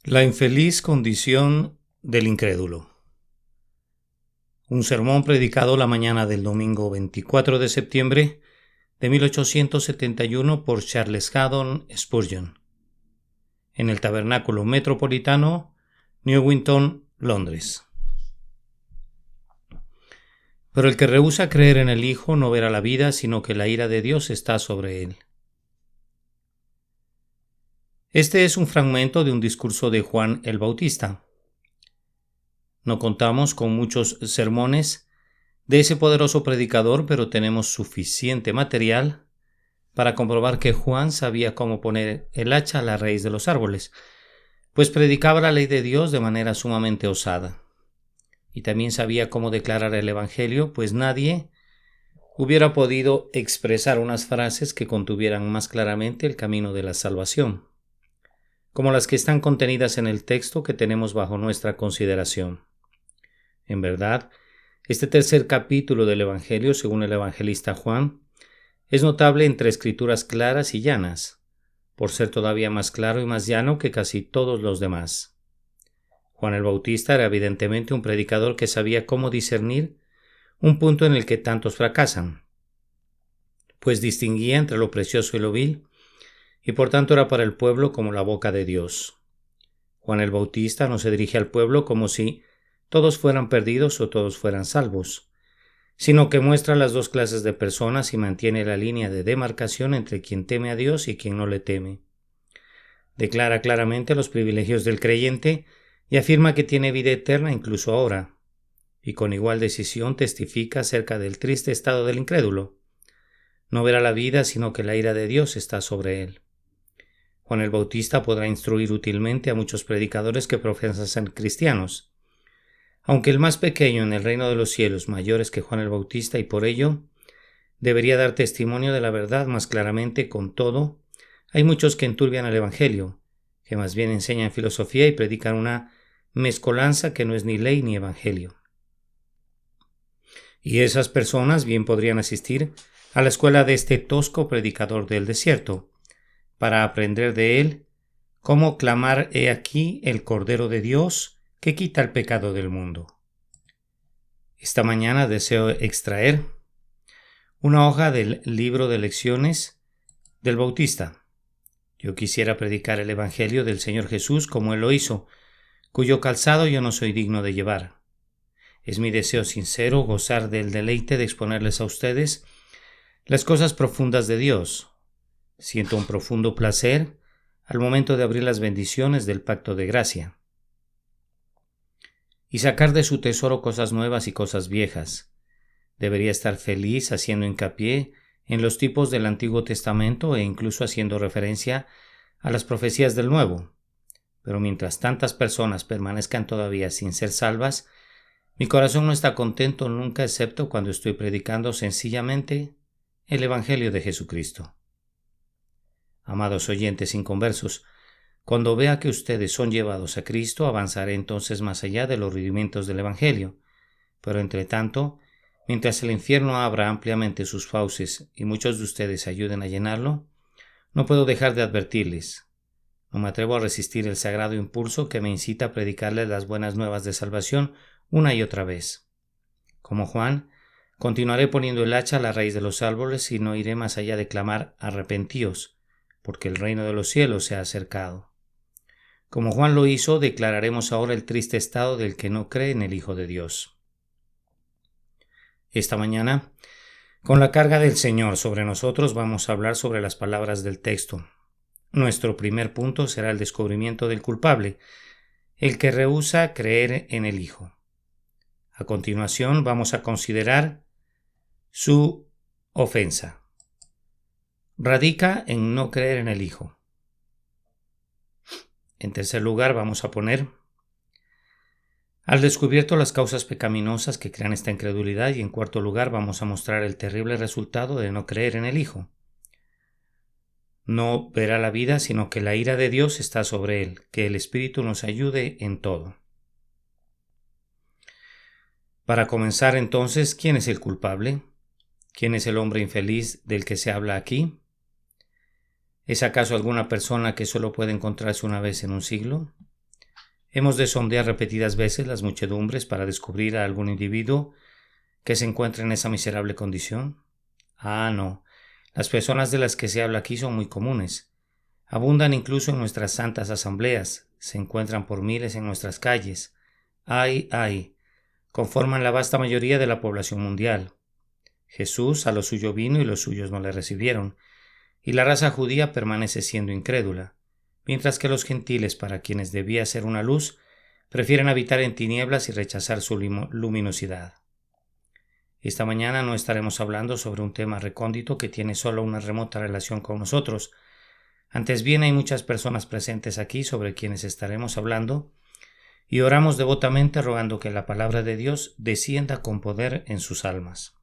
La infeliz condición del incrédulo. Un sermón predicado la mañana del domingo 24 de septiembre de 1871 por Charles Haddon Spurgeon, en el Tabernáculo Metropolitano, Newington, Londres. Pero el que rehúsa creer en el Hijo no verá la vida, sino que la ira de Dios está sobre él. Este es un fragmento de un discurso de Juan el Bautista. No contamos con muchos sermones de ese poderoso predicador, pero tenemos suficiente material para comprobar que Juan sabía cómo poner el hacha a la raíz de los árboles, pues predicaba la ley de Dios de manera sumamente osada. Y también sabía cómo declarar el Evangelio, pues nadie hubiera podido expresar unas frases que contuvieran más claramente el camino de la salvación, como las que están contenidas en el texto que tenemos bajo nuestra consideración. En verdad, este tercer capítulo del Evangelio, según el evangelista Juan, es notable entre escrituras claras y llanas, por ser todavía más claro y más llano que casi todos los demás. Juan el Bautista era evidentemente un predicador que sabía cómo discernir un punto en el que tantos fracasan, pues distinguía entre lo precioso y lo vil, y por tanto era para el pueblo como la boca de Dios. Juan el Bautista no se dirige al pueblo como si todos fueran perdidos o todos fueran salvos, sino que muestra las dos clases de personas y mantiene la línea de demarcación entre quien teme a Dios y quien no le teme. Declara claramente los privilegios del creyente y afirma que tiene vida eterna incluso ahora, y con igual decisión testifica acerca del triste estado del incrédulo. No verá la vida, sino que la ira de Dios está sobre él. Juan el Bautista podrá instruir útilmente a muchos predicadores que profesan ser cristianos. Aunque el más pequeño en el reino de los cielos mayor es que Juan el Bautista, y por ello debería dar testimonio de la verdad más claramente, con todo, hay muchos que enturbian el Evangelio, que más bien enseñan filosofía y predican una mezcolanza que no es ni ley ni Evangelio. Y esas personas bien podrían asistir a la escuela de este tosco predicador del desierto, para aprender de él cómo clamar: «He aquí el Cordero de Dios que quita el pecado del mundo». Esta mañana deseo extraer una hoja del libro de lecciones del Bautista. Yo quisiera predicar el Evangelio del Señor Jesús como Él lo hizo, cuyo calzado yo no soy digno de llevar. Es mi deseo sincero gozar del deleite de exponerles a ustedes las cosas profundas de Dios. Siento un profundo placer al momento de abrir las bendiciones del pacto de gracia y sacar de su tesoro cosas nuevas y cosas viejas. Debería estar feliz haciendo hincapié en los tipos del Antiguo Testamento e incluso haciendo referencia a las profecías del Nuevo. Pero mientras tantas personas permanezcan todavía sin ser salvas, mi corazón no está contento nunca, excepto cuando estoy predicando sencillamente el Evangelio de Jesucristo. Amados oyentes inconversos, cuando vea que ustedes son llevados a Cristo, avanzaré entonces más allá de los rudimentos del Evangelio. Pero entre tanto, mientras el infierno abra ampliamente sus fauces y muchos de ustedes ayuden a llenarlo, no puedo dejar de advertirles. No me atrevo a resistir el sagrado impulso que me incita a predicarles las buenas nuevas de salvación una y otra vez. Como Juan, continuaré poniendo el hacha a la raíz de los árboles y no iré más allá de clamar: «Arrepentíos, porque el reino de los cielos se ha acercado». Como Juan lo hizo, declararemos ahora el triste estado del que no cree en el Hijo de Dios. Esta mañana, con la carga del Señor sobre nosotros, vamos a hablar sobre las palabras del texto. Nuestro primer punto será el descubrimiento del culpable, el que rehúsa creer en el Hijo. A continuación, vamos a considerar su ofensa. Radica en no creer en el Hijo. En tercer lugar, vamos a poner al descubierto las causas pecaminosas que crean esta incredulidad, y en cuarto lugar vamos a mostrar el terrible resultado de no creer en el Hijo. No verá la vida, sino que la ira de Dios está sobre él. Que el Espíritu nos ayude en todo. Para comenzar entonces, ¿quién es el culpable? ¿Quién es el hombre infeliz del que se habla aquí? ¿Es acaso alguna persona que solo puede encontrarse una vez en un siglo? Hemos de sondear repetidas veces las muchedumbres para descubrir a algún individuo que se encuentra en esa miserable condición. Ah, no. Las personas de las que se habla aquí son muy comunes. Abundan incluso en nuestras santas asambleas. Se encuentran por miles en nuestras calles. Ay, ay. Conforman la vasta mayoría de la población mundial. Jesús a lo suyo vino y los suyos no le recibieron, y la raza judía permanece siendo incrédula, mientras que los gentiles, para quienes debía ser una luz, prefieren habitar en tinieblas y rechazar su luminosidad. Esta mañana no estaremos hablando sobre un tema recóndito que tiene solo una remota relación con nosotros. Antes bien, hay muchas personas presentes aquí sobre quienes estaremos hablando, y oramos devotamente rogando que la palabra de Dios descienda con poder en sus almas.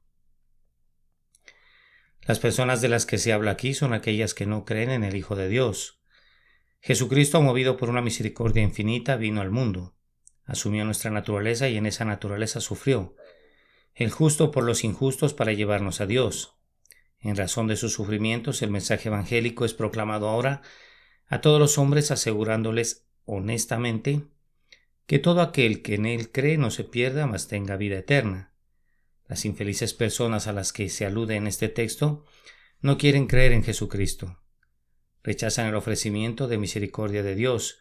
Las personas de las que se habla aquí son aquellas que no creen en el Hijo de Dios. Jesucristo, movido por una misericordia infinita, vino al mundo, asumió nuestra naturaleza y en esa naturaleza sufrió, el justo por los injustos para llevarnos a Dios. En razón de sus sufrimientos, el mensaje evangélico es proclamado ahora a todos los hombres, asegurándoles honestamente que todo aquel que en él cree no se pierda, mas tenga vida eterna. Las infelices personas a las que se alude en este texto no quieren creer en Jesucristo. Rechazan el ofrecimiento de misericordia de Dios.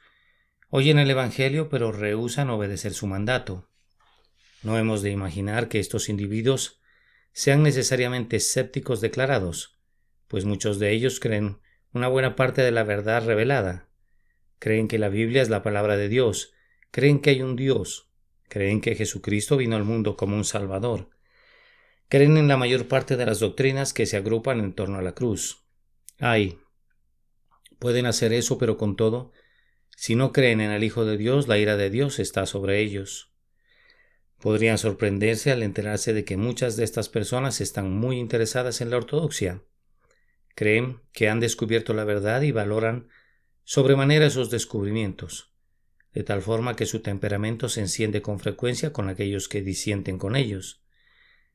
Oyen el Evangelio, pero rehúsan obedecer su mandato. No hemos de imaginar que estos individuos sean necesariamente escépticos declarados, pues muchos de ellos creen una buena parte de la verdad revelada. Creen que la Biblia es la palabra de Dios, creen que hay un Dios, creen que Jesucristo vino al mundo como un Salvador. Creen en la mayor parte de las doctrinas que se agrupan en torno a la cruz. Ay, pueden hacer eso, pero con todo, si no creen en el Hijo de Dios, la ira de Dios está sobre ellos. Podrían sorprenderse al enterarse de que muchas de estas personas están muy interesadas en la ortodoxia. Creen que han descubierto la verdad y valoran sobremanera esos descubrimientos, de tal forma que su temperamento se enciende con frecuencia con aquellos que disienten con ellos.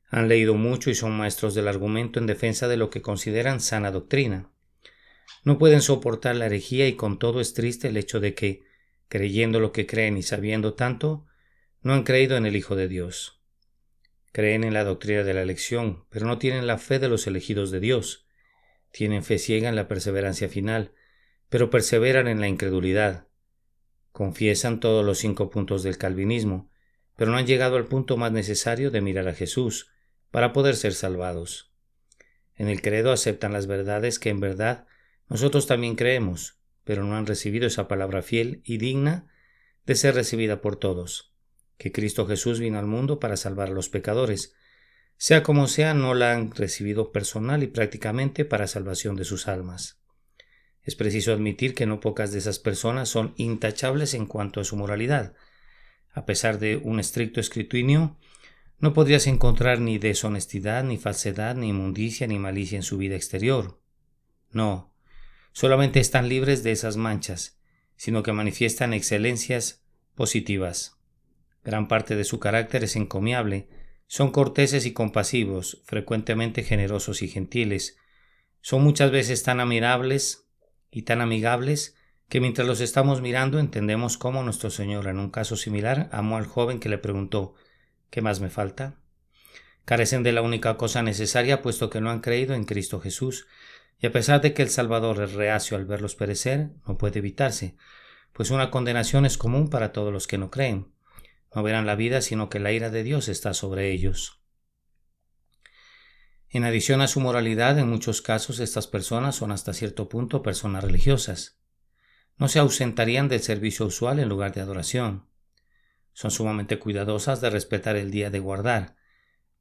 Han leído mucho y son maestros del argumento en defensa de lo que consideran sana doctrina. No pueden soportar la herejía y con todo es triste el hecho de que, creyendo lo que creen y sabiendo tanto, no han creído en el Hijo de Dios. Creen en la doctrina de la elección, pero no tienen la fe de los elegidos de Dios. Tienen fe ciega en la perseverancia final, pero perseveran en la incredulidad. Confiesan todos los 5 puntos del calvinismo, pero no han llegado al punto más necesario de mirar a Jesús para poder ser salvados. En el credo aceptan las verdades que en verdad nosotros también creemos, pero no han recibido esa palabra fiel y digna de ser recibida por todos, que Cristo Jesús vino al mundo para salvar a los pecadores. Sea como sea, no la han recibido personal y prácticamente para salvación de sus almas. Es preciso admitir que no pocas de esas personas son intachables en cuanto a su moralidad. A pesar de un estricto escrutinio, no podrías encontrar ni deshonestidad, ni falsedad, ni inmundicia, ni malicia en su vida exterior. No, solamente están libres de esas manchas, sino que manifiestan excelencias positivas. Gran parte de su carácter es encomiable, son corteses y compasivos, frecuentemente generosos y gentiles. Son muchas veces tan admirables y tan amigables que mientras los estamos mirando entendemos cómo nuestro Señor, en un caso similar, amó al joven que le preguntó: ¿qué más me falta? Carecen de la única cosa necesaria, puesto que no han creído en Cristo Jesús, y a pesar de que el Salvador es reacio al verlos perecer, no puede evitarse, pues una condenación es común para todos los que no creen. No verán la vida, sino que la ira de Dios está sobre ellos. En adición a su moralidad, en muchos casos estas personas son hasta cierto punto personas religiosas. No se ausentarían del servicio usual en lugar de adoración. Son sumamente cuidadosas de respetar el día de guardar.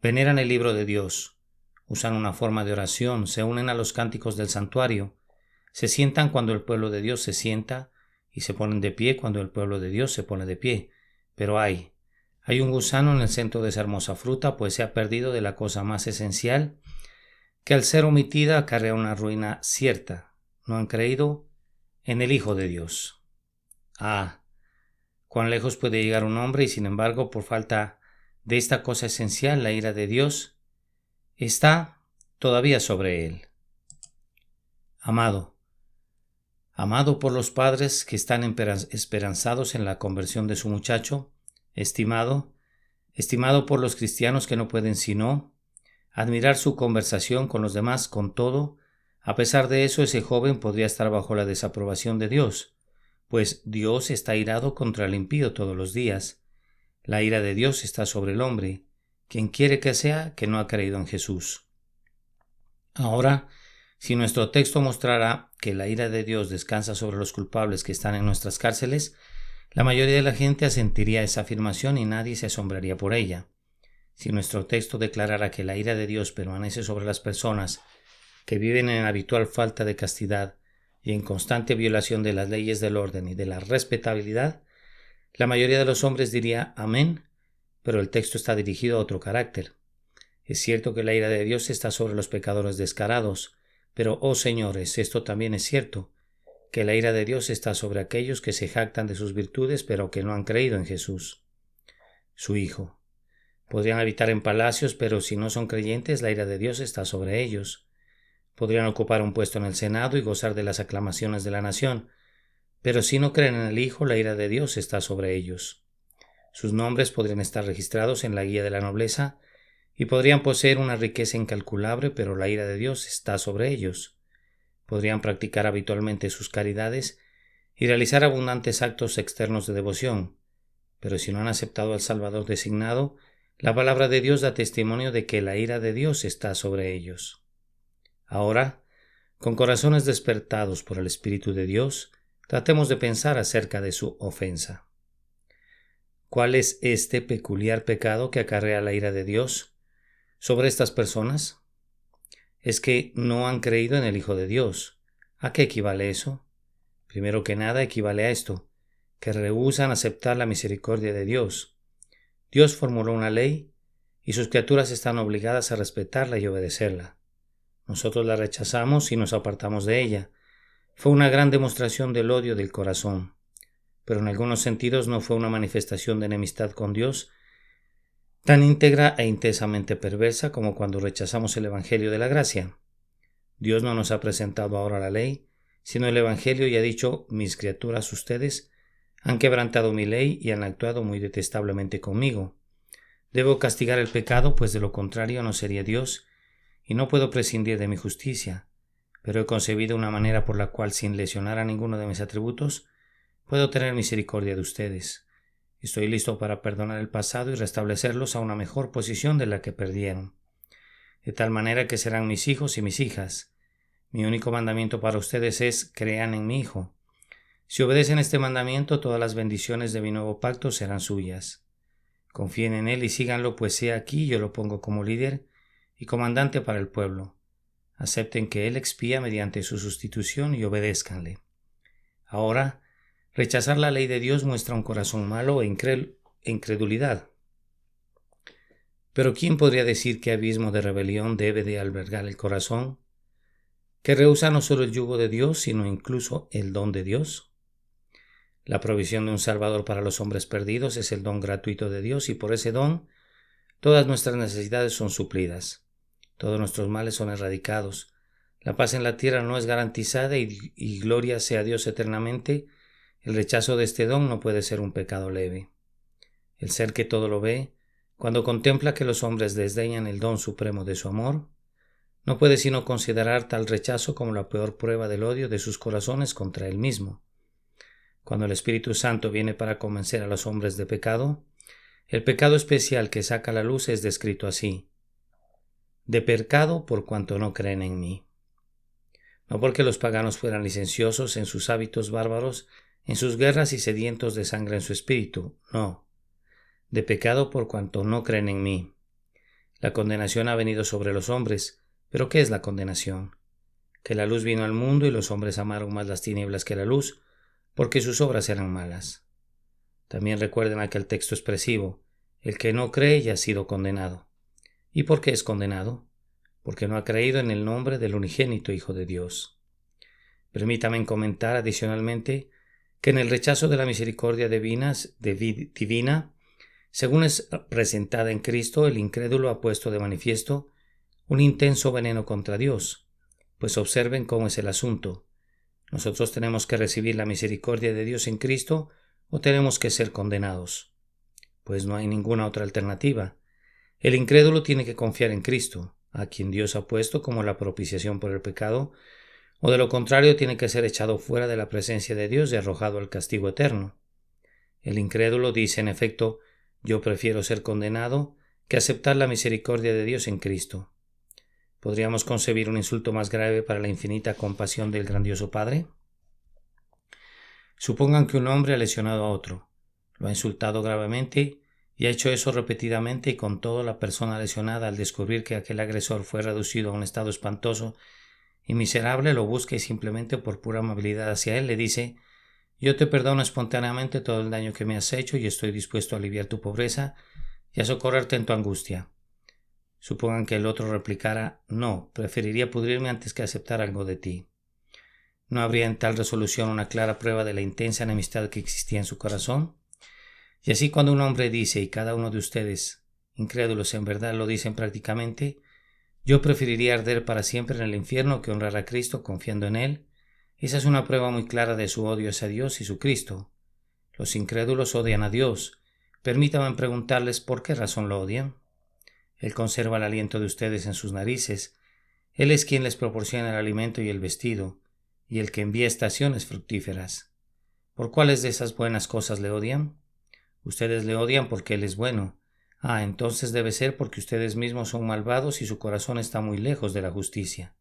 Veneran el libro de Dios. Usan una forma de oración, se unen a los cánticos del santuario. Se sientan cuando el pueblo de Dios se sienta y se ponen de pie cuando el pueblo de Dios se pone de pie. Pero hay un gusano en el centro de esa hermosa fruta, pues se ha perdido de la cosa más esencial, que al ser omitida acarrea una ruina cierta. No han creído en el Hijo de Dios. Ah, cuán lejos puede llegar un hombre y sin embargo, por falta de esta cosa esencial, la ira de Dios está todavía sobre él. Amado, amado por los padres que están esperanzados en la conversión de su muchacho, estimado por los cristianos que no pueden sino admirar su conversación con los demás. Con todo, a pesar de eso, ese joven podría estar bajo la desaprobación de Dios, pues Dios está airado contra el impío todos los días. La ira de Dios está sobre el hombre, quien quiere que sea, que no ha creído en Jesús. Ahora, si nuestro texto mostrará que la ira de Dios descansa sobre los culpables que están en nuestras cárceles, la mayoría de la gente asentiría a esa afirmación y nadie se asombraría por ella. Si nuestro texto declarara que la ira de Dios permanece sobre las personas que viven en habitual falta de castidad y en constante violación de las leyes del orden y de la respetabilidad, la mayoría de los hombres diría amén, pero el texto está dirigido a otro carácter. Es cierto que la ira de Dios está sobre los pecadores descarados, pero, oh señores, esto también es cierto, que la ira de Dios está sobre aquellos que se jactan de sus virtudes pero que no han creído en Jesús, su Hijo. Podrían habitar en palacios, pero si no son creyentes, la ira de Dios está sobre ellos. Podrían ocupar un puesto en el Senado y gozar de las aclamaciones de la nación, pero si no creen en el Hijo, la ira de Dios está sobre ellos. Sus nombres podrían estar registrados en la guía de la nobleza y podrían poseer una riqueza incalculable, pero la ira de Dios está sobre ellos. Podrían practicar habitualmente sus caridades y realizar abundantes actos externos de devoción, pero si no han aceptado al Salvador designado, la palabra de Dios da testimonio de que la ira de Dios está sobre ellos. Ahora, con corazones despertados por el Espíritu de Dios, tratemos de pensar acerca de su ofensa. ¿Cuál es este peculiar pecado que acarrea la ira de Dios sobre estas personas? Es que no han creído en el Hijo de Dios. ¿A qué equivale eso? Primero que nada equivale a esto, que rehúsan aceptar la misericordia de Dios. Dios formuló una ley y sus criaturas están obligadas a respetarla y obedecerla. Nosotros la rechazamos y nos apartamos de ella. Fue una gran demostración del odio del corazón, pero en algunos sentidos no fue una manifestación de enemistad con Dios tan íntegra e intensamente perversa como cuando rechazamos el Evangelio de la gracia. Dios no nos ha presentado ahora la ley, sino el Evangelio, y ha dicho: mis criaturas, ustedes han quebrantado mi ley y han actuado muy detestablemente conmigo. Debo castigar el pecado, pues de lo contrario no sería Dios, y no puedo prescindir de mi justicia, pero he concebido una manera por la cual, sin lesionar a ninguno de mis atributos, puedo tener misericordia de ustedes. Estoy listo para perdonar el pasado y restablecerlos a una mejor posición de la que perdieron, de tal manera que serán mis hijos y mis hijas. Mi único mandamiento para ustedes es: crean en mi Hijo. Si obedecen este mandamiento, todas las bendiciones de mi nuevo pacto serán suyas. Confíen en él y síganlo, pues he aquí yo lo pongo como líder y comandante para el pueblo. Acepten que él expía mediante su sustitución y obedézcanle. Ahora, rechazar la ley de Dios muestra un corazón malo e incredulidad. Pero ¿quién podría decir qué abismo de rebelión debe de albergar el corazón, que rehúsa no solo el yugo de Dios, sino incluso el don de Dios? La provisión de un Salvador para los hombres perdidos es el don gratuito de Dios, y por ese don todas nuestras necesidades son suplidas. Todos nuestros males son erradicados. La paz en la tierra no es garantizada y gloria sea Dios eternamente. El rechazo de este don no puede ser un pecado leve. El ser que todo lo ve, cuando contempla que los hombres desdeñan el don supremo de su amor, no puede sino considerar tal rechazo como la peor prueba del odio de sus corazones contra él mismo. Cuando el Espíritu Santo viene para convencer a los hombres de pecado, el pecado especial que saca a la luz es descrito así: de pecado por cuanto no creen en mí. No porque los paganos fueran licenciosos en sus hábitos bárbaros, en sus guerras y sedientos de sangre en su espíritu, no. De pecado por cuanto no creen en mí. La condenación ha venido sobre los hombres, pero ¿qué es la condenación? Que la luz vino al mundo y los hombres amaron más las tinieblas que la luz, porque sus obras eran malas. También recuerden aquel texto expresivo: el que no cree ya ha sido condenado. ¿Y por qué es condenado? Porque no ha creído en el nombre del unigénito Hijo de Dios. Permítanme comentar adicionalmente que en el rechazo de la misericordia divina, según es presentada en Cristo, el incrédulo ha puesto de manifiesto un intenso veneno contra Dios. Pues observen cómo es el asunto. ¿Nosotros tenemos que recibir la misericordia de Dios en Cristo o tenemos que ser condenados? Pues no hay ninguna otra alternativa. El incrédulo tiene que confiar en Cristo, a quien Dios ha puesto como la propiciación por el pecado, o de lo contrario tiene que ser echado fuera de la presencia de Dios y arrojado al castigo eterno. El incrédulo dice, en efecto, yo prefiero ser condenado que aceptar la misericordia de Dios en Cristo. ¿Podríamos concebir un insulto más grave para la infinita compasión del grandioso Padre? Supongan que un hombre ha lesionado a otro, lo ha insultado gravemente y ha hecho eso repetidamente, y con todo la persona lesionada, al descubrir que aquel agresor fue reducido a un estado espantoso y miserable, lo busca y simplemente por pura amabilidad hacia él le dice: yo te perdono espontáneamente todo el daño que me has hecho y estoy dispuesto a aliviar tu pobreza y a socorrerte en tu angustia. Supongan que el otro replicara: no, preferiría pudrirme antes que aceptar algo de ti. ¿No habría en tal resolución una clara prueba de la intensa enemistad que existía en su corazón? Y así, cuando un hombre dice, y cada uno de ustedes, incrédulos en verdad lo dicen prácticamente: yo preferiría arder para siempre en el infierno que honrar a Cristo confiando en Él, esa es una prueba muy clara de su odio hacia Dios y su Cristo. Los incrédulos odian a Dios. Permítanme preguntarles por qué razón lo odian. Él conserva el aliento de ustedes en sus narices. Él es quien les proporciona el alimento y el vestido, y el que envía estaciones fructíferas. ¿Por cuáles de esas buenas cosas le odian? Ustedes le odian porque Él es bueno. Entonces debe ser porque ustedes mismos son malvados y su corazón está muy lejos de la justicia.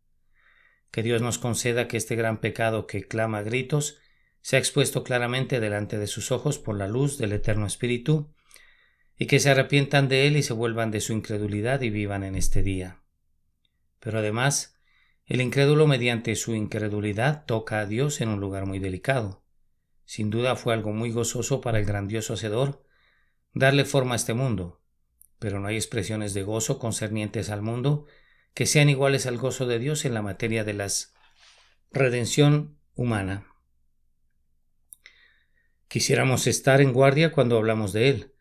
Que Dios nos conceda que este gran pecado que clama a gritos sea expuesto claramente delante de sus ojos por la luz del Eterno Espíritu, y que se arrepientan de él y se vuelvan de su incredulidad y vivan en este día. Pero además, el incrédulo mediante su incredulidad toca a Dios en un lugar muy delicado. Sin duda fue algo muy gozoso para el grandioso Hacedor darle forma a este mundo, pero no hay expresiones de gozo concernientes al mundo que sean iguales al gozo de Dios en la materia de la redención humana. Quisiéramos estar en guardia cuando hablamos de Él,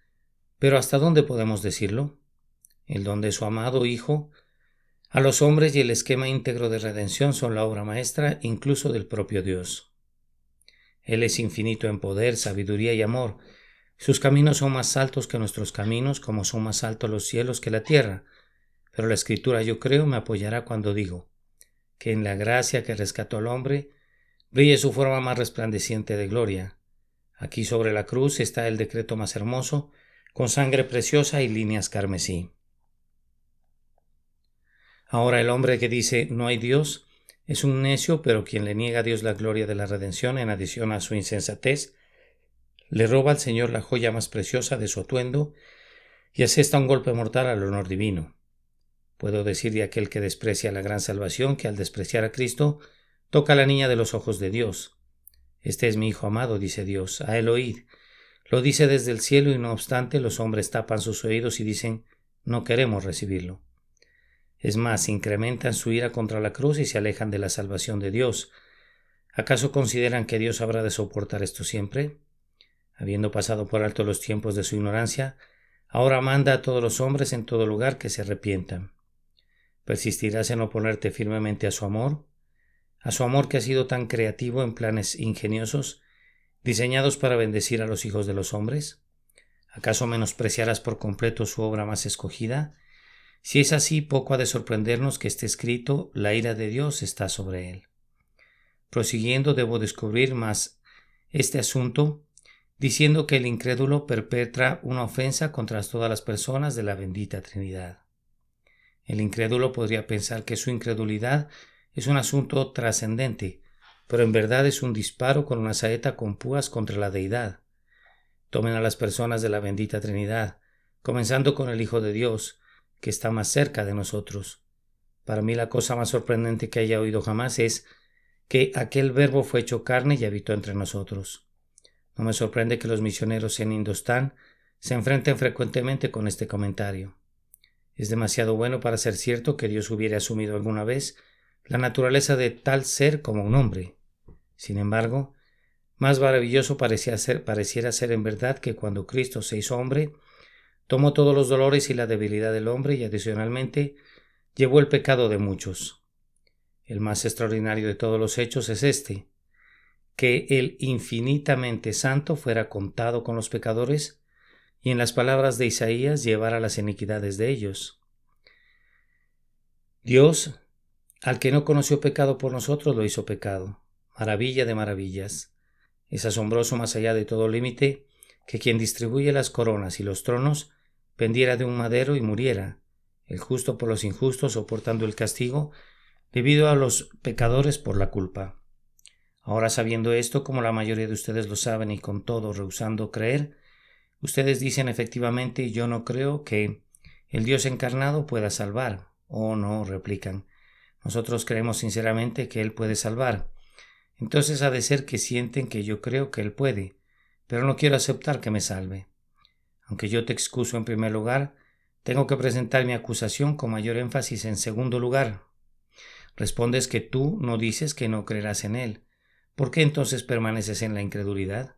pero ¿hasta dónde podemos decirlo? El don de su amado Hijo a los hombres y el esquema íntegro de redención son la obra maestra incluso del propio Dios. Él es infinito en poder, sabiduría y amor. Sus caminos son más altos que nuestros caminos, como son más altos los cielos que la tierra. Pero la Escritura, yo creo, me apoyará cuando digo que en la gracia que rescató al hombre brille su forma más resplandeciente de gloria. Aquí sobre la cruz está el decreto más hermoso, con sangre preciosa y líneas carmesí. Ahora el hombre que dice no hay Dios es un necio, pero quien le niega a Dios la gloria de la redención en adición a su insensatez, le roba al Señor la joya más preciosa de su atuendo y asesta un golpe mortal al honor divino. Puedo decir de aquel que desprecia la gran salvación que al despreciar a Cristo toca a la niña de los ojos de Dios. Este es mi Hijo amado, dice Dios, a él oíd. Lo dice desde el cielo y no obstante los hombres tapan sus oídos y dicen no queremos recibirlo. Es más, incrementan su ira contra la cruz y se alejan de la salvación de Dios. ¿Acaso consideran que Dios habrá de soportar esto siempre? Habiendo pasado por alto los tiempos de su ignorancia, ahora manda a todos los hombres en todo lugar que se arrepientan. ¿Persistirás en oponerte firmemente a su amor? ¿A su amor que ha sido tan creativo en planes ingeniosos, diseñados para bendecir a los hijos de los hombres? ¿Acaso menospreciarás por completo su obra más escogida? Si es así, poco ha de sorprendernos que esté escrito: la ira de Dios está sobre él. Prosiguiendo, debo descubrir más este asunto, diciendo que el incrédulo perpetra una ofensa contra todas las personas de la bendita Trinidad. El incrédulo podría pensar que su incredulidad es un asunto trascendente, pero en verdad es un disparo con una saeta con púas contra la deidad. Tomen a las personas de la bendita Trinidad, comenzando con el Hijo de Dios, que está más cerca de nosotros. Para mí la cosa más sorprendente que haya oído jamás es que aquel verbo fue hecho carne y habitó entre nosotros. No me sorprende que los misioneros en Indostán se enfrenten frecuentemente con este comentario. Es demasiado bueno para ser cierto que Dios hubiera asumido alguna vez la naturaleza de tal ser como un hombre. Sin embargo, más maravilloso pareciera ser en verdad que cuando Cristo se hizo hombre, tomó todos los dolores y la debilidad del hombre y adicionalmente llevó el pecado de muchos. El más extraordinario de todos los hechos es este: que el infinitamente santo fuera contado con los pecadores y, en las palabras de Isaías, llevara las iniquidades de ellos. Dios, al que no conoció pecado por nosotros, lo hizo pecado. Maravilla de maravillas. Es asombroso más allá de todo límite que quien distribuye las coronas y los tronos pendiera de un madero y muriera, el justo por los injustos, soportando el castigo debido a los pecadores por la culpa. Ahora, sabiendo esto, como la mayoría de ustedes lo saben y con todo rehusando creer, ustedes dicen efectivamente: yo no creo que el Dios encarnado pueda salvar. Oh no, replican, nosotros creemos sinceramente que Él puede salvar. Entonces ha de ser que sienten que yo creo que Él puede, pero no quiero aceptar que me salve. Aunque yo te excuso en primer lugar, tengo que presentar mi acusación con mayor énfasis en segundo lugar. Respondes que tú no dices que no creerás en Él. ¿Por qué entonces permaneces en la incredulidad?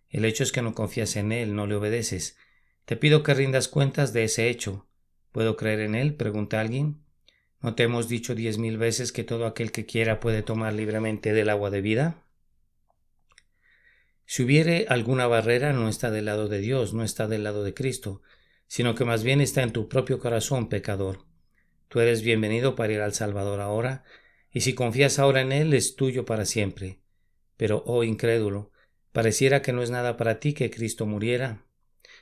El hecho es que no confías en Él, no le obedeces. Te pido que rindas cuentas de ese hecho. ¿Puedo creer en Él?, pregunta alguien. ¿No te hemos dicho 10,000 veces que todo aquel que quiera puede tomar libremente del agua de vida? Si hubiere alguna barrera, no está del lado de Dios, no está del lado de Cristo, sino que más bien está en tu propio corazón, pecador. Tú eres bienvenido para ir al Salvador ahora, y si confías ahora en Él, es tuyo para siempre. Pero, oh incrédulo, pareciera que no es nada para ti que Cristo muriera.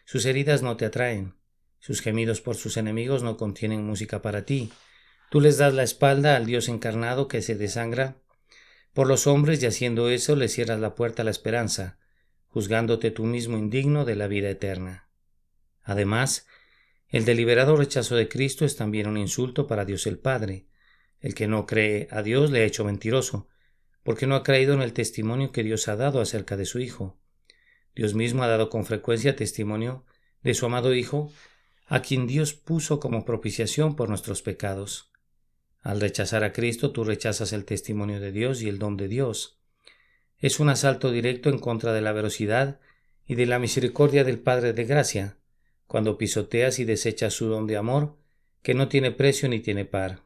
Sus heridas no te atraen, sus gemidos por sus enemigos no contienen música para ti. Tú les das la espalda al Dios encarnado que se desangra por los hombres, y haciendo eso le cierras la puerta a la esperanza, juzgándote tú mismo indigno de la vida eterna. Además, el deliberado rechazo de Cristo es también un insulto para Dios el Padre. El que no cree a Dios le ha hecho mentiroso, porque no ha creído en el testimonio que Dios ha dado acerca de su Hijo. Dios mismo ha dado con frecuencia testimonio de su amado Hijo, a quien Dios puso como propiciación por nuestros pecados. Al rechazar a Cristo, tú rechazas el testimonio de Dios y el don de Dios. Es un asalto directo en contra de la veracidad y de la misericordia del Padre de gracia, cuando pisoteas y desechas su don de amor, que no tiene precio ni tiene par.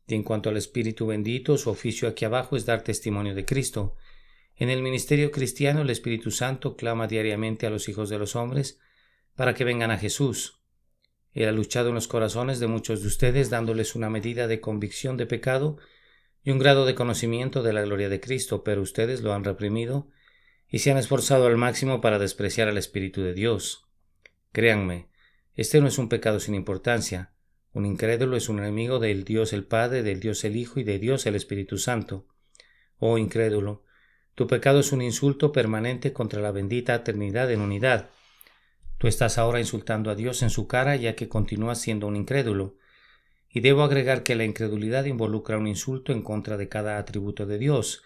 Y en cuanto al Espíritu bendito, su oficio aquí abajo es dar testimonio de Cristo. En el ministerio cristiano, el Espíritu Santo clama diariamente a los hijos de los hombres para que vengan a Jesús. Él ha luchado en los corazones de muchos de ustedes, dándoles una medida de convicción de pecado y un grado de conocimiento de la gloria de Cristo, pero ustedes lo han reprimido y se han esforzado al máximo para despreciar al Espíritu de Dios. Créanme, este no es un pecado sin importancia. Un incrédulo es un enemigo del Dios el Padre, del Dios el Hijo y de Dios el Espíritu Santo. Oh incrédulo, tu pecado es un insulto permanente contra la bendita Trinidad en unidad. Tú estás ahora insultando a Dios en su cara, ya que continúas siendo un incrédulo. Y debo agregar que la incredulidad involucra un insulto en contra de cada atributo de Dios.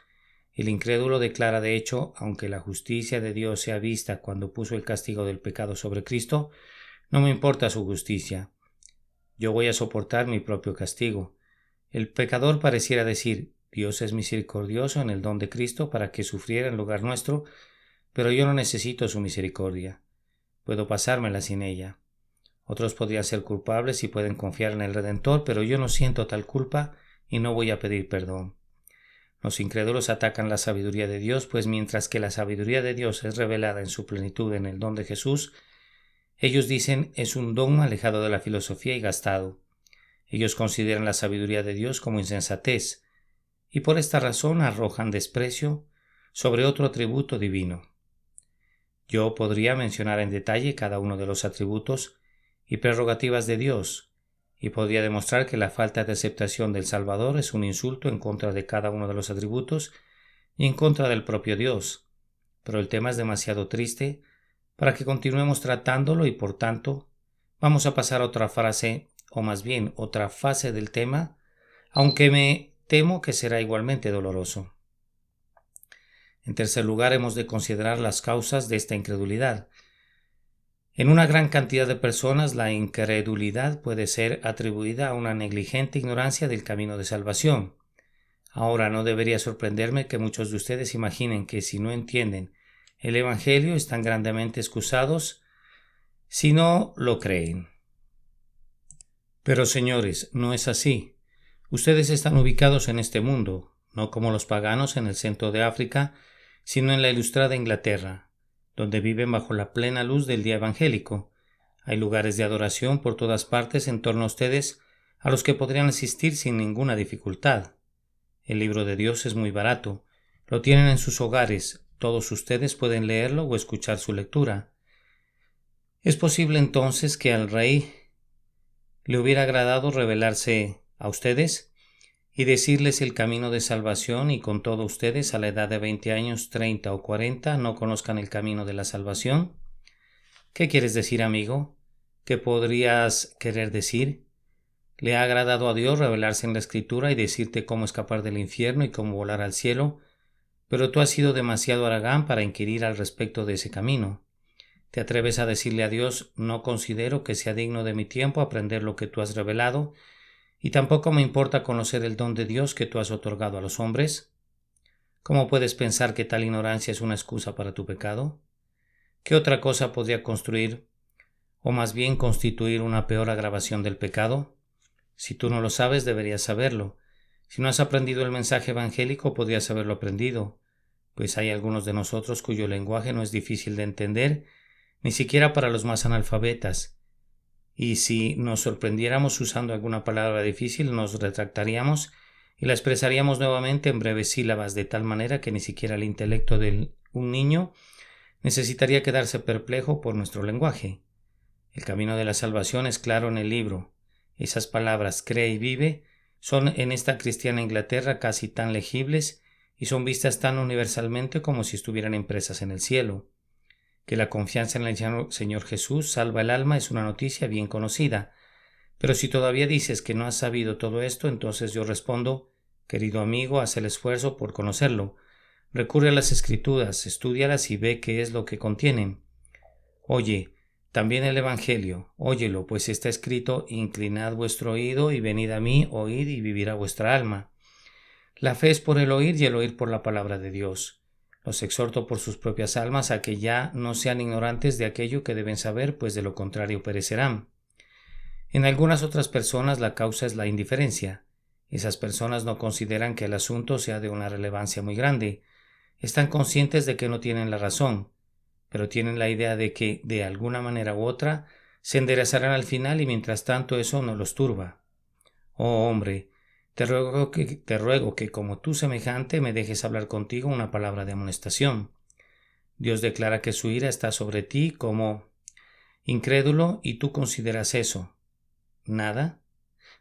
El incrédulo declara, de hecho, aunque la justicia de Dios sea vista cuando puso el castigo del pecado sobre Cristo, no me importa su justicia. Yo voy a soportar mi propio castigo. El pecador pareciera decir: Dios es misericordioso en el don de Cristo para que sufriera en lugar nuestro, pero yo no necesito su misericordia. Puedo pasármela sin ella. Otros podrían ser culpables y pueden confiar en el Redentor, pero yo no siento tal culpa y no voy a pedir perdón. Los incrédulos atacan la sabiduría de Dios, pues mientras que la sabiduría de Dios es revelada en su plenitud en el don de Jesús, ellos dicen es un dogma alejado de la filosofía y gastado. Ellos consideran la sabiduría de Dios como insensatez, y por esta razón arrojan desprecio sobre otro atributo divino. Yo podría mencionar en detalle cada uno de los atributos y prerrogativas de Dios, y podría demostrar que la falta de aceptación del Salvador es un insulto en contra de cada uno de los atributos y en contra del propio Dios. Pero el tema es demasiado triste para que continuemos tratándolo y por tanto vamos a pasar a otra frase, o más bien otra fase del tema, aunque me temo que será igualmente doloroso. En tercer lugar, hemos de considerar las causas de esta incredulidad. En una gran cantidad de personas, la incredulidad puede ser atribuida a una negligente ignorancia del camino de salvación. Ahora, no debería sorprenderme que muchos de ustedes imaginen que si no entienden el Evangelio están grandemente excusados si no lo creen. Pero, señores, no es así. Ustedes están ubicados en este mundo, no como los paganos en el centro de África, sino en la ilustrada Inglaterra, donde viven bajo la plena luz del día evangélico. Hay lugares de adoración por todas partes en torno a ustedes a los que podrían asistir sin ninguna dificultad. El libro de Dios es muy barato. Lo tienen en sus hogares. Todos ustedes pueden leerlo o escuchar su lectura. Es posible entonces que al rey le hubiera agradado revelarse a ustedes y decirles el camino de salvación, y con todo ustedes a la edad de 20 años, 30 o 40 no conozcan el camino de la salvación. ¿Qué quieres decir, amigo? ¿Qué podrías querer decir? ¿Le ha agradado a Dios revelarse en la Escritura y decirte cómo escapar del infierno y cómo volar al cielo? Pero tú has sido demasiado haragán para inquirir al respecto de ese camino. ¿Te atreves a decirle a Dios: no considero que sea digno de mi tiempo aprender lo que tú has revelado, y tampoco me importa conocer el don de Dios que tú has otorgado a los hombres? ¿Cómo puedes pensar que tal ignorancia es una excusa para tu pecado? ¿Qué otra cosa podría construir, o más bien constituir, una peor agravación del pecado? Si tú no lo sabes, deberías saberlo. Si no has aprendido el mensaje evangélico, podrías haberlo aprendido, pues hay algunos de nosotros cuyo lenguaje no es difícil de entender, ni siquiera para los más analfabetas. Y si nos sorprendiéramos usando alguna palabra difícil, nos retractaríamos y la expresaríamos nuevamente en breves sílabas, de tal manera que ni siquiera el intelecto de un niño necesitaría quedarse perplejo por nuestro lenguaje. El camino de la salvación es claro en el libro. Esas palabras «cree y vive» son en esta cristiana Inglaterra casi tan legibles y son vistas tan universalmente como si estuvieran impresas en el cielo. Que la confianza en el Señor Jesús salva el alma es una noticia bien conocida. Pero si todavía dices que no has sabido todo esto, entonces yo respondo: querido amigo, haz el esfuerzo por conocerlo. Recurre a las Escrituras, estúdialas y ve qué es lo que contienen. Oye también el Evangelio, óyelo, pues está escrito: inclinad vuestro oído y venid a mí, oíd y vivirá vuestra alma. La fe es por el oír y el oír por la palabra de Dios. Los exhorto por sus propias almas a que ya no sean ignorantes de aquello que deben saber, pues de lo contrario perecerán. En algunas otras personas la causa es la indiferencia. Esas personas no consideran que el asunto sea de una relevancia muy grande. Están conscientes de que no tienen la razón, pero tienen la idea de que, de alguna manera u otra, se enderezarán al final, y mientras tanto eso no los turba. Oh hombre, te ruego que como tu semejante me dejes hablar contigo una palabra de amonestación. Dios declara que su ira está sobre ti como incrédulo, y tú consideras eso nada.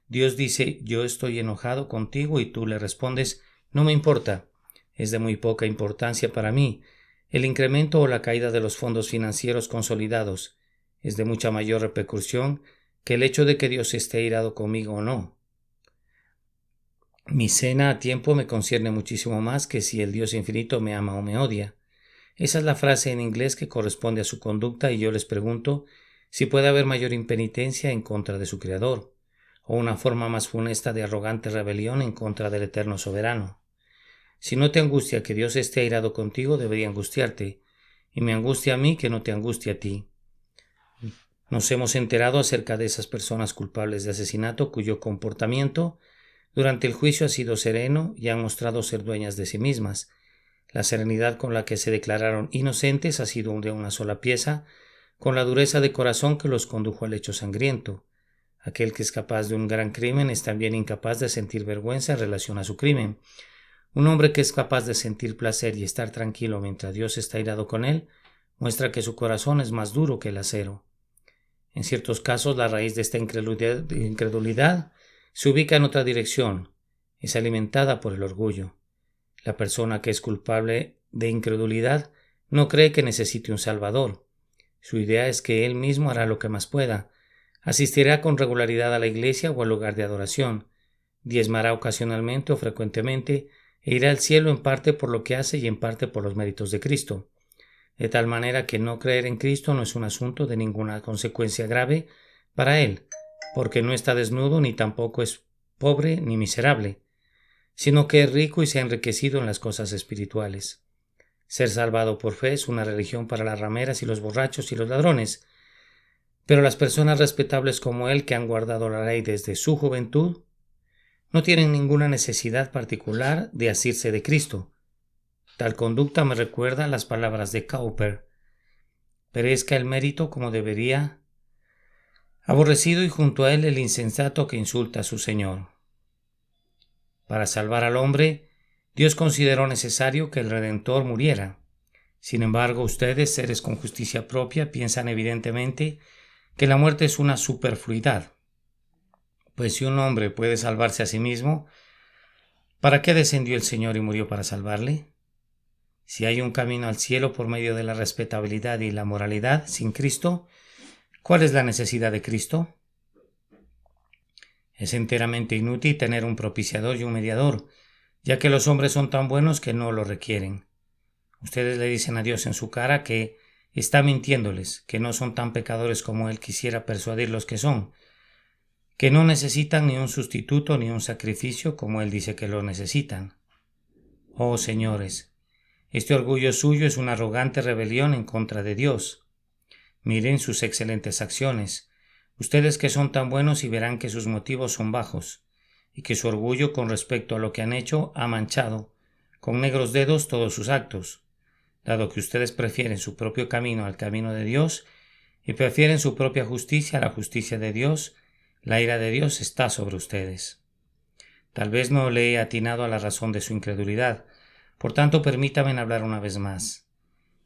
Dios dice: yo estoy enojado contigo, y tú le respondes: no me importa, es de muy poca importancia para mí. El incremento o la caída de los fondos financieros consolidados es de mucha mayor repercusión que el hecho de que Dios esté irado conmigo o no. Mi cena a tiempo me concierne muchísimo más que si el Dios infinito me ama o me odia. Esa es la frase en inglés que corresponde a su conducta, y yo les pregunto si puede haber mayor impenitencia en contra de su Creador, o una forma más funesta de arrogante rebelión en contra del Eterno Soberano. Si no te angustia que Dios esté airado contigo, debería angustiarte, y me angustia a mí que no te angustie a ti. Nos hemos enterado acerca de esas personas culpables de asesinato cuyo comportamiento durante el juicio ha sido sereno y han mostrado ser dueñas de sí mismas. La serenidad con la que se declararon inocentes ha sido de una sola pieza con la dureza de corazón que los condujo al hecho sangriento. Aquel que es capaz de un gran crimen es también incapaz de sentir vergüenza en relación a su crimen. Un hombre que es capaz de sentir placer y estar tranquilo mientras Dios está irado con él, muestra que su corazón es más duro que el acero. En ciertos casos, la raíz de esta incredulidad se ubica en otra dirección. Es alimentada por el orgullo. La persona que es culpable de incredulidad no cree que necesite un salvador. Su idea es que él mismo hará lo que más pueda. Asistirá con regularidad a la iglesia o al lugar de adoración. Diezmará ocasionalmente o frecuentemente e irá al cielo en parte por lo que hace y en parte por los méritos de Cristo. De tal manera que no creer en Cristo no es un asunto de ninguna consecuencia grave para él, porque no está desnudo ni tampoco es pobre ni miserable, sino que es rico y se ha enriquecido en las cosas espirituales. Ser salvado por fe es una religión para las rameras y los borrachos y los ladrones, pero las personas respetables como él, que han guardado la ley desde su juventud, no tienen ninguna necesidad particular de asirse de Cristo. Tal conducta me recuerda las palabras de Cowper: perezca el mérito como debería, aborrecido y junto a él el insensato que insulta a su Señor. Para salvar al hombre, Dios consideró necesario que el Redentor muriera. Sin embargo, ustedes, seres con justicia propia, piensan evidentemente que la muerte es una superfluidad. Pues si un hombre puede salvarse a sí mismo, ¿para qué descendió el Señor y murió para salvarle? Si hay un camino al cielo por medio de la respetabilidad y la moralidad sin Cristo, ¿cuál es la necesidad de Cristo? Es enteramente inútil tener un propiciador y un mediador, ya que los hombres son tan buenos que no lo requieren. Ustedes le dicen a Dios en su cara que está mintiéndoles, que no son tan pecadores como Él quisiera persuadirlos que son, que no necesitan ni un sustituto ni un sacrificio como Él dice que lo necesitan. Oh señores, este orgullo suyo es una arrogante rebelión en contra de Dios. Miren sus excelentes acciones, ustedes que son tan buenos, y verán que sus motivos son bajos, y que su orgullo con respecto a lo que han hecho ha manchado con negros dedos todos sus actos. Dado que ustedes prefieren su propio camino al camino de Dios y prefieren su propia justicia a la justicia de Dios, la ira de Dios está sobre ustedes. Tal vez no le he atinado a la razón de su incredulidad, por tanto permítanme hablar una vez más.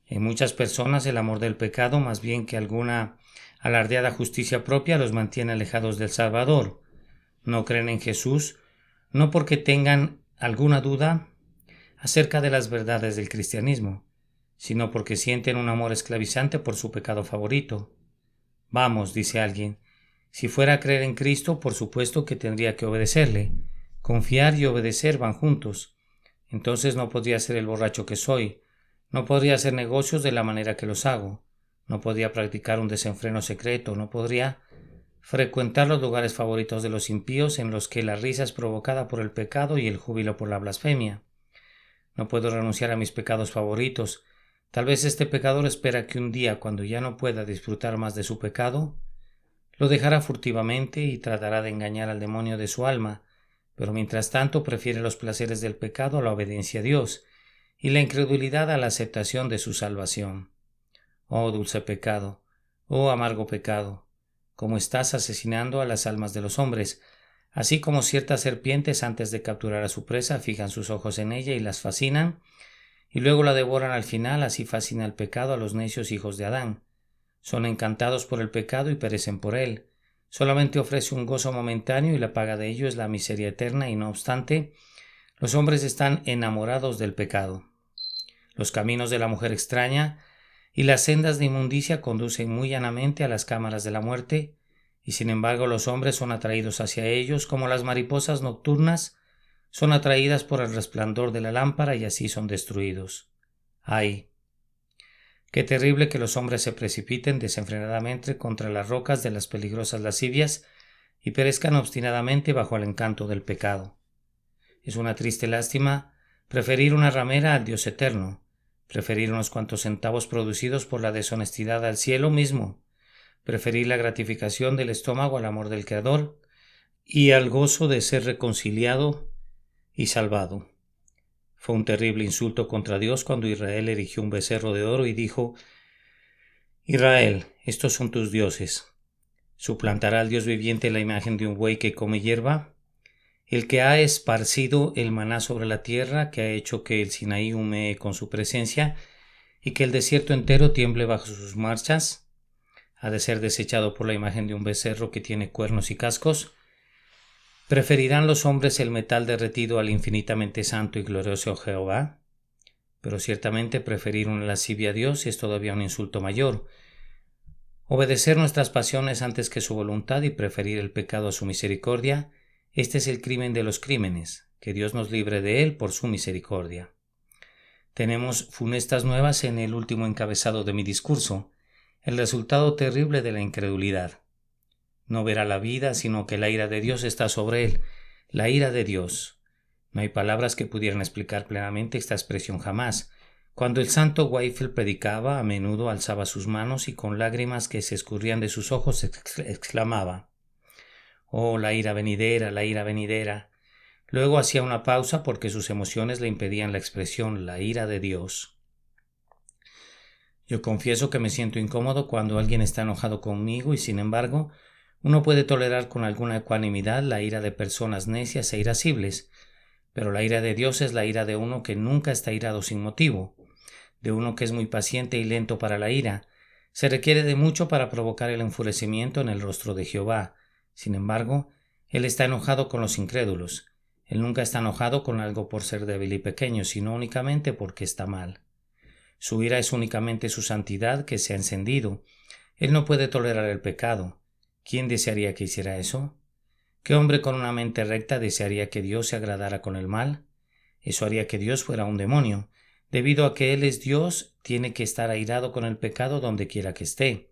En muchas personas el amor del pecado, más bien que alguna alardeada justicia propia, los mantiene alejados del Salvador. No creen en Jesús, no porque tengan alguna duda acerca de las verdades del cristianismo, sino porque sienten un amor esclavizante por su pecado favorito. Vamos, dice alguien, si fuera a creer en Cristo, por supuesto que tendría que obedecerle. Confiar y obedecer van juntos. Entonces no podría ser el borracho que soy, no podría hacer negocios de la manera que los hago, no podría practicar un desenfreno secreto, no podría frecuentar los lugares favoritos de los impíos en los que la risa es provocada por el pecado y el júbilo por la blasfemia. No puedo renunciar a mis pecados favoritos. Tal vez este pecador espera que un día, cuando ya no pueda disfrutar más de su pecado, lo dejará furtivamente y tratará de engañar al demonio de su alma, pero mientras tanto prefiere los placeres del pecado a la obediencia a Dios y la incredulidad a la aceptación de su salvación. Oh dulce pecado, oh amargo pecado, cómo estás asesinando a las almas de los hombres, así como ciertas serpientes antes de capturar a su presa fijan sus ojos en ella y las fascinan, y luego la devoran al final. Así fascina el pecado a los necios hijos de Adán. Son encantados por el pecado y perecen por él. Solamente ofrece un gozo momentáneo y la paga de ello es la miseria eterna, y no obstante, los hombres están enamorados del pecado. Los caminos de la mujer extraña y las sendas de inmundicia conducen muy llanamente a las cámaras de la muerte, y sin embargo los hombres son atraídos hacia ellos como las mariposas nocturnas son atraídas por el resplandor de la lámpara, y así son destruidos. ¡Ay! Qué terrible que los hombres se precipiten desenfrenadamente contra las rocas de las peligrosas lascivias y perezcan obstinadamente bajo el encanto del pecado. Es una triste lástima preferir una ramera al Dios eterno, preferir unos cuantos centavos producidos por la deshonestidad al cielo mismo, preferir la gratificación del estómago al amor del Creador y al gozo de ser reconciliado y salvado. Fue un terrible insulto contra Dios cuando Israel erigió un becerro de oro y dijo: Israel, estos son tus dioses. ¿Suplantará al Dios viviente la imagen de un buey que come hierba? El que ha esparcido el maná sobre la tierra, que ha hecho que el Sinaí humee con su presencia y que el desierto entero tiemble bajo sus marchas, ha de ser desechado por la imagen de un becerro que tiene cuernos y cascos. ¿Preferirán los hombres el metal derretido al infinitamente santo y glorioso Jehová? Pero ciertamente preferir una lascivia a Dios es todavía un insulto mayor. Obedecer nuestras pasiones antes que su voluntad y preferir el pecado a su misericordia, este es el crimen de los crímenes, que Dios nos libre de él por su misericordia. Tenemos funestas nuevas en el último encabezado de mi discurso, el resultado terrible de la incredulidad. No verá la vida, sino que la ira de Dios está sobre él. La ira de Dios. No hay palabras que pudieran explicar plenamente esta expresión jamás. Cuando el santo Whitefield predicaba, a menudo alzaba sus manos y con lágrimas que se escurrían de sus ojos exclamaba: «Oh, la ira venidera, Luego hacía una pausa porque sus emociones le impedían la expresión, la ira de Dios. Yo confieso que me siento incómodo cuando alguien está enojado conmigo y, sin embargo, uno puede tolerar con alguna ecuanimidad la ira de personas necias e irascibles, pero la ira de Dios es la ira de uno que nunca está irado sin motivo, de uno que es muy paciente y lento para la ira. Se requiere de mucho para provocar el enfurecimiento en el rostro de Jehová. Sin embargo, Él está enojado con los incrédulos. Él nunca está enojado con algo por ser débil y pequeño, sino únicamente porque está mal. Su ira es únicamente su santidad que se ha encendido. Él no puede tolerar el pecado. ¿Quién desearía que hiciera eso? ¿Qué hombre con una mente recta desearía que Dios se agradara con el mal? Eso haría que Dios fuera un demonio. Debido a que Él es Dios, tiene que estar airado con el pecado donde quiera que esté.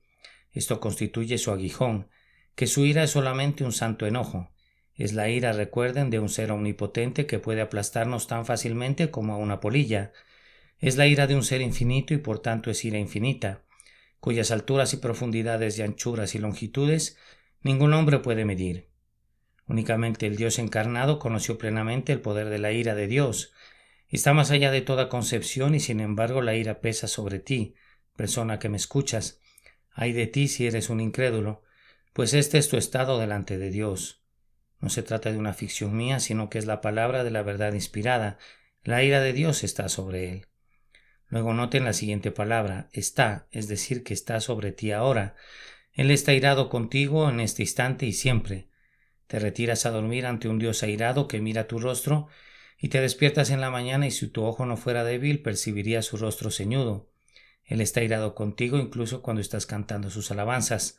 Esto constituye su aguijón, que su ira es solamente un santo enojo. Es la ira, recuerden, de un ser omnipotente que puede aplastarnos tan fácilmente como a una polilla. Es la ira de un ser infinito y por tanto es ira infinita, cuyas alturas y profundidades y anchuras y longitudes ningún hombre puede medir. Únicamente el Dios encarnado conoció plenamente el poder de la ira de Dios. Está más allá de toda concepción y sin embargo la ira pesa sobre ti, persona que me escuchas. Ay de ti si eres un incrédulo, pues este es tu estado delante de Dios. No se trata de una ficción mía, sino que es la palabra de la verdad inspirada. La ira de Dios está sobre él. Luego noten la siguiente palabra, está, es decir, que está sobre ti ahora. Él está irado contigo en este instante y siempre. Te retiras a dormir ante un Dios airado que mira tu rostro y te despiertas en la mañana y si tu ojo no fuera débil percibirías su rostro ceñudo. Él está irado contigo incluso cuando estás cantando sus alabanzas,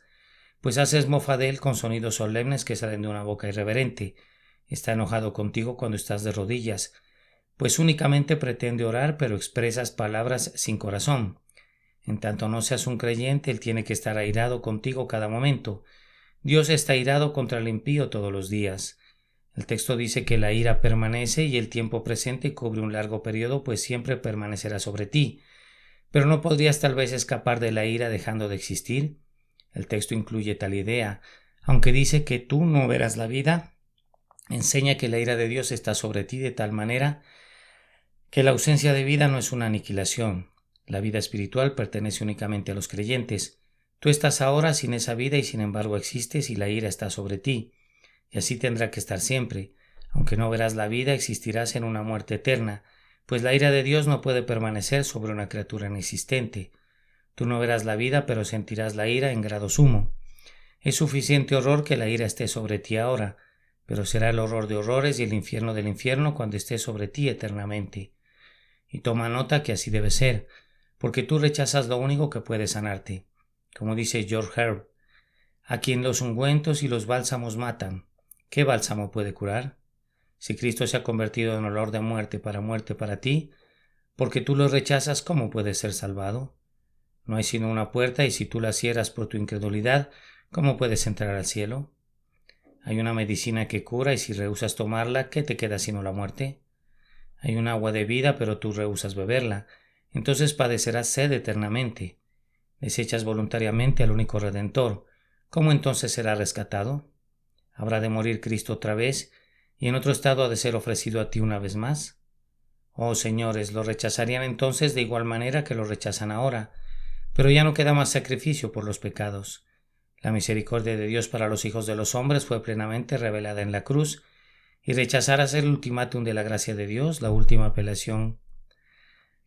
pues haces mofa de él con sonidos solemnes que salen de una boca irreverente. Está enojado contigo cuando estás de rodillas, pues únicamente pretende orar pero expresas palabras sin corazón. En tanto no seas un creyente, él tiene que estar airado contigo cada momento. Dios está airado contra el impío todos los días. El texto dice que la ira permanece y el tiempo presente cubre un largo periodo, pues siempre permanecerá sobre ti. Pero no podrías tal vez escapar de la ira dejando de existir. El texto incluye tal idea. Aunque dice que tú no verás la vida, enseña que la ira de Dios está sobre ti de tal manera que la ausencia de vida no es una aniquilación. La vida espiritual pertenece únicamente a los creyentes. Tú estás ahora sin esa vida y sin embargo existes y la ira está sobre ti. Y así tendrá que estar siempre. Aunque no verás la vida, existirás en una muerte eterna, pues la ira de Dios no puede permanecer sobre una criatura inexistente. Tú no verás la vida, pero sentirás la ira en grado sumo. Es suficiente horror que la ira esté sobre ti ahora, pero será el horror de horrores y el infierno del infierno cuando esté sobre ti eternamente. Y toma nota que así debe ser, porque tú rechazas lo único que puede sanarte. Como dice George Herb, a quien los ungüentos y los bálsamos matan, ¿qué bálsamo puede curar? Si Cristo se ha convertido en olor de muerte para ti, porque tú lo rechazas, ¿cómo puedes ser salvado? No hay sino una puerta y si tú la cierras por tu incredulidad, ¿cómo puedes entrar al cielo? Hay una medicina que cura y si rehusas tomarla, ¿qué te queda sino la muerte? Hay un agua de vida, pero tú rehusas beberla, entonces padecerás sed eternamente. Desechas voluntariamente al único Redentor. ¿Cómo entonces será rescatado? ¿Habrá de morir Cristo otra vez y en otro estado ha de ser ofrecido a ti una vez más? Oh señores, lo rechazarían entonces de igual manera que lo rechazan ahora, pero ya no queda más sacrificio por los pecados. La misericordia de Dios para los hijos de los hombres fue plenamente revelada en la cruz, y rechazarás el ultimátum de la gracia de Dios, la última apelación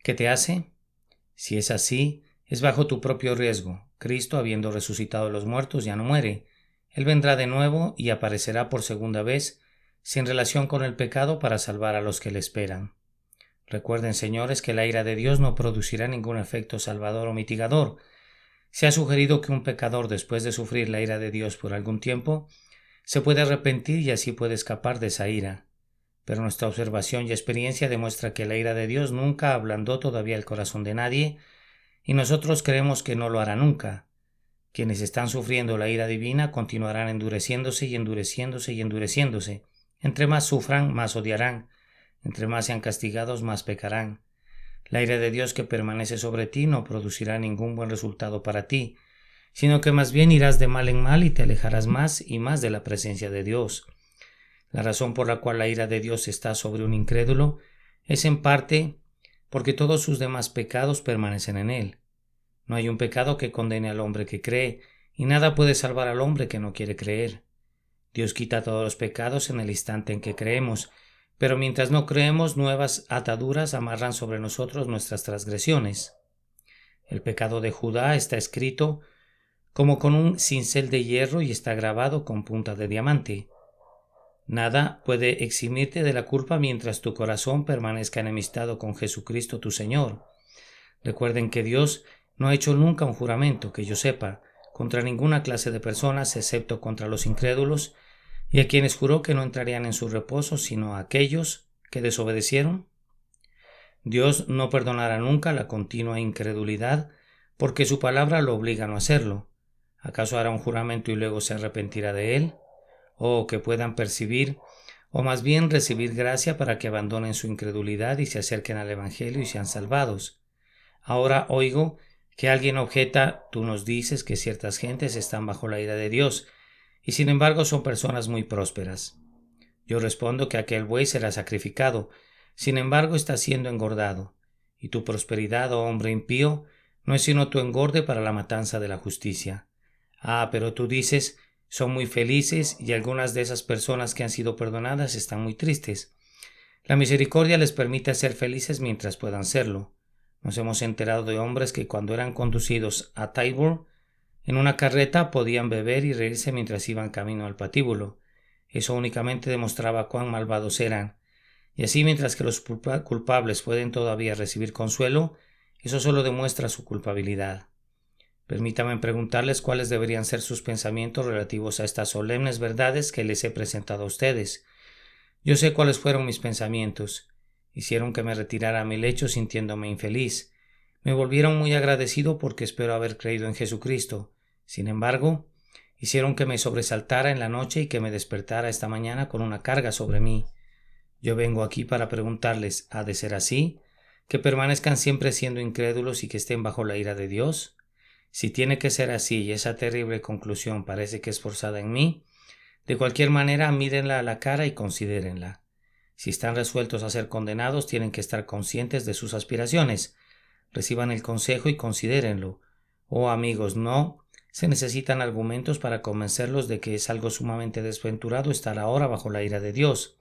que te hace. Si es así, es bajo tu propio riesgo. Cristo, habiendo resucitado de los muertos, ya no muere. Él vendrá de nuevo y aparecerá por segunda vez, sin relación con el pecado, para salvar a los que le esperan. Recuerden, señores, que la ira de Dios no producirá ningún efecto salvador o mitigador. Se ha sugerido que un pecador, después de sufrir la ira de Dios por algún tiempo, se puede arrepentir y así puede escapar de esa ira. Pero nuestra observación y experiencia demuestra que la ira de Dios nunca ablandó todavía el corazón de nadie, y nosotros creemos que no lo hará nunca. Quienes están sufriendo la ira divina continuarán endureciéndose y endureciéndose y endureciéndose. Entre más sufran, más odiarán. Entre más sean castigados, más pecarán. La ira de Dios que permanece sobre ti no producirá ningún buen resultado para ti, sino que más bien irás de mal en mal y te alejarás más y más de la presencia de Dios. La razón por la cual la ira de Dios está sobre un incrédulo es en parte porque todos sus demás pecados permanecen en él. No hay un pecado que condene al hombre que cree, y nada puede salvar al hombre que no quiere creer. Dios quita todos los pecados en el instante en que creemos, pero mientras no creemos, nuevas ataduras amarran sobre nosotros nuestras transgresiones. El pecado de Judá está escrito como con un cincel de hierro y está grabado con punta de diamante. Nada puede eximirte de la culpa mientras tu corazón permanezca enemistado con Jesucristo tu Señor. Recuerden que Dios no ha hecho nunca un juramento, que yo sepa, contra ninguna clase de personas excepto contra los incrédulos, y a quienes juró que no entrarían en su reposo sino a aquellos que desobedecieron. Dios no perdonará nunca la continua incredulidad, porque su palabra lo obliga a no hacerlo. ¿Acaso hará un juramento y luego se arrepentirá de él? O que puedan percibir, o más bien recibir gracia para que abandonen su incredulidad y se acerquen al Evangelio y sean salvados. Ahora oigo que alguien objeta: tú nos dices que ciertas gentes están bajo la ira de Dios, y sin embargo son personas muy prósperas. Yo respondo que aquel buey será sacrificado, sin embargo está siendo engordado, y tu prosperidad, oh hombre impío, no es sino tu engorde para la matanza de la justicia. Pero tú dices: son muy felices, y algunas de esas personas que han sido perdonadas están muy tristes. La misericordia les permite ser felices mientras puedan serlo. Nos hemos enterado de hombres que cuando eran conducidos a Tyburn en una carreta podían beber y reírse mientras iban camino al patíbulo. Eso únicamente demostraba cuán malvados eran. Y así, mientras que los culpables pueden todavía recibir consuelo, eso solo demuestra su culpabilidad. Permítanme preguntarles cuáles deberían ser sus pensamientos relativos a estas solemnes verdades que les he presentado a ustedes. Yo sé cuáles fueron mis pensamientos. Hicieron que me retirara a mi lecho sintiéndome infeliz. Me volvieron muy agradecido porque espero haber creído en Jesucristo. Sin embargo, hicieron que me sobresaltara en la noche y que me despertara esta mañana con una carga sobre mí. Yo vengo aquí para preguntarles: ¿ha de ser así? ¿Que permanezcan siempre siendo incrédulos y que estén bajo la ira de Dios? Si tiene que ser así y esa terrible conclusión parece que es forzada en mí, de cualquier manera mírenla a la cara y considérenla. Si están resueltos a ser condenados, tienen que estar conscientes de sus aspiraciones. Reciban el consejo y considérenlo. Oh amigos, no se necesitan argumentos para convencerlos de que es algo sumamente desventurado estar ahora bajo la ira de Dios.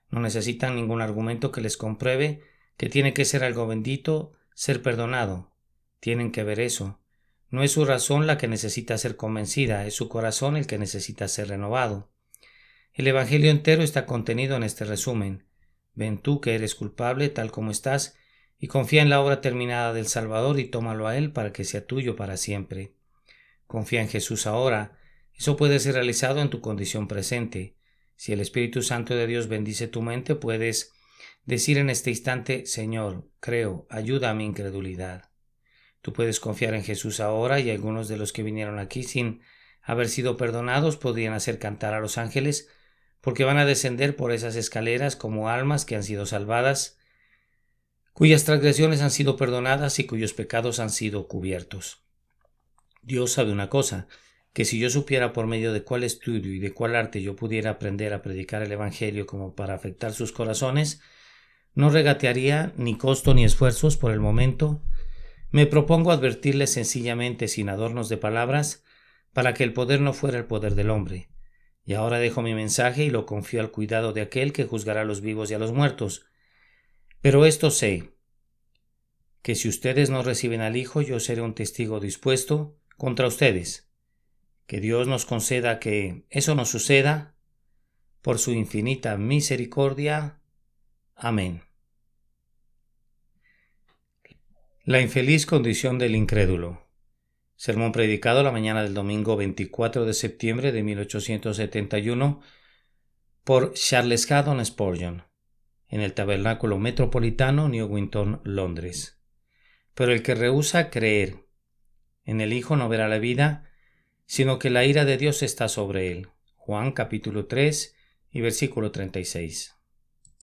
No necesitan ningún argumento que les compruebe que tiene que ser algo bendito ser perdonado. Tienen que ver eso. No es su razón la que necesita ser convencida, es su corazón el que necesita ser renovado. El Evangelio entero está contenido en este resumen. Ven tú que eres culpable tal como estás y confía en la obra terminada del Salvador y tómalo a Él para que sea tuyo para siempre. Confía en Jesús ahora. Eso puede ser realizado en tu condición presente. Si el Espíritu Santo de Dios bendice tu mente, puedes decir en este instante: Señor, creo, ayuda a mi incredulidad. Tú puedes confiar en Jesús ahora, y algunos de los que vinieron aquí sin haber sido perdonados podrían hacer cantar a los ángeles, porque van a descender por esas escaleras como almas que han sido salvadas, cuyas transgresiones han sido perdonadas y cuyos pecados han sido cubiertos. Dios sabe una cosa, que si yo supiera por medio de cuál estudio y de cuál arte yo pudiera aprender a predicar el Evangelio como para afectar sus corazones, no regatearía ni costo ni esfuerzos por el momento. Me propongo advertirles sencillamente, sin adornos de palabras, para que el poder no fuera el poder del hombre. Y ahora dejo mi mensaje y lo confío al cuidado de aquel que juzgará a los vivos y a los muertos. Pero esto sé, que si ustedes no reciben al Hijo, yo seré un testigo dispuesto contra ustedes. Que Dios nos conceda que eso no suceda, por su infinita misericordia. Amén. La infeliz condición del incrédulo. Sermón predicado la mañana del domingo 24 de septiembre de 1871 por Charles Haddon Spurgeon en el Tabernáculo Metropolitano, Newington, Londres. Pero el que rehúsa creer en el Hijo no verá la vida, sino que la ira de Dios está sobre él. Juan capítulo 3 y versículo 36.